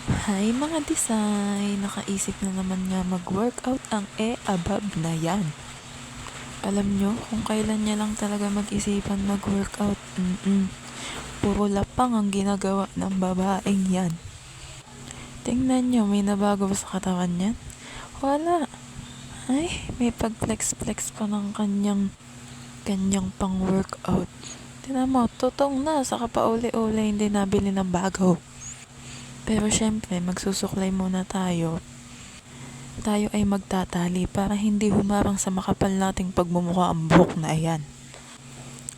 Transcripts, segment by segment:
Hi mga design! Nakaisip na naman nga mag-workout ang above na yan. Alam nyo kung kailan niya lang talaga mag-isipan mag-workout. Puro lapang ang ginagawa ng babaeng yan. Tingnan nyo, may nabago ba sa katawan niyan? Wala. Ay, may pag-flex-flex pa ng kanyang pang-workout. Tingnan mo, tutong na, saka pa uli-uli hindi nabili ng bago. Pero syempre, magsusuklay muna tayo. Tayo ay magtatali para hindi humarang sa makapal nating pagmumukha ang buhok na ayan.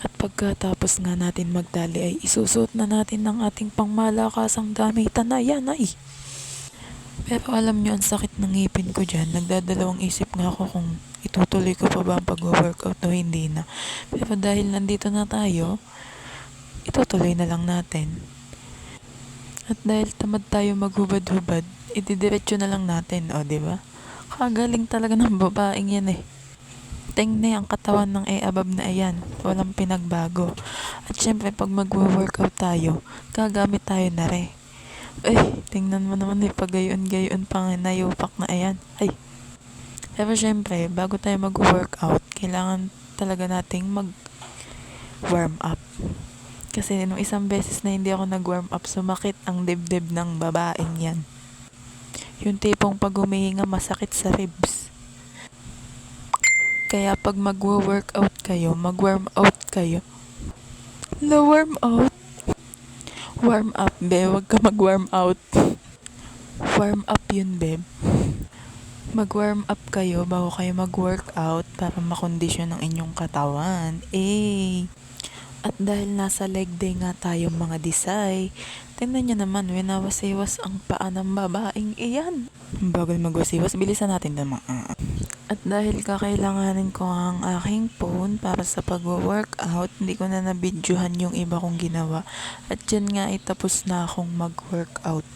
At pagkatapos nga natin magtali ay isusuot na natin ng ating pangmalakasang damitan na yan ay. Pero alam nyo, ang sakit ng ngipin ko dyan. Nagdadalawang isip nga ako kung itutuloy ko pa ba ang pag-workout o hindi na. Pero dahil nandito na tayo, itutuloy na lang natin. At dahil tamad tayo maghubad-hubad, ididiretso na lang natin, o diba? Kagaling talaga ng babaeng yan eh. Tingnan ang katawan ng above na ayan, walang pinagbago. At syempre pag mag-workout tayo, gagamit tayo na rin. Ay, tingnan mo naman eh, pagayon-gayon pang nayupak na ayan. Ay. Pero syempre, bago tayo mag-workout, kailangan talaga nating mag-warm up. Kasi nung isang beses na hindi ako nag-warm up, sumakit ang dibdib ng babaeng yan. Yung tipong pag humihinga masakit sa ribs. Kaya pag mag-workout kayo, mag-warm out kayo. Warm out? Warm up, be. Huwag ka mag-warm out. Warm up yun, be. Mag-warm up kayo bago kayo mag-workout para makondisyon ang inyong katawan. At dahil nasa leg day nga tayong mga disay, tingnan nyo naman, winawasiwas ang paa ng babaeng iyan. Bagal magwasiwas, bilisan natin naman. At dahil kakailanganin ko ang aking phone para sa pag-workout, hindi ko na nabidyohan yung iba kong ginawa. At dyan nga tapos na akong mag-workout.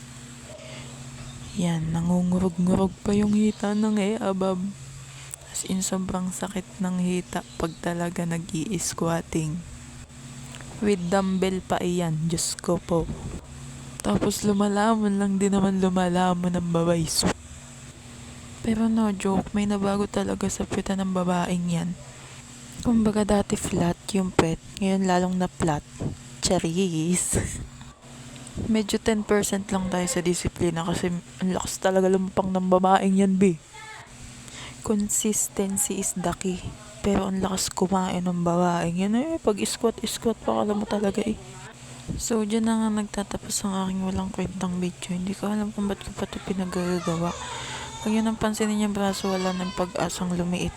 Yan, nangungurog-ngurog pa yung hita ng above. As in, sobrang sakit ng hita pag talaga nag-i-squatting. With dumbbell pa iyan, Diyos ko po. Tapos lumalamon lang din naman lumalamon ng babae. Pero no joke, may nabago talaga sa puweta ng babaeng yan. Kumbaga dati flat yung puwet, ngayon lalong na flat. Charis. Medyo 10% lang tayo sa disiplina kasi ang lakas talaga lumpang ng babaeng yan, be. Consistency is the key. Pero ang lakas kumain ng babaeng yan pag squat pa alam mo talaga eh. So dyan na nga nagtatapos ang aking walang kwentang video. Hindi ko alam kung ba't ko pa ito pinagagawa. Pag yun ang pansinin yung braso, wala ng pag-asang lumiit.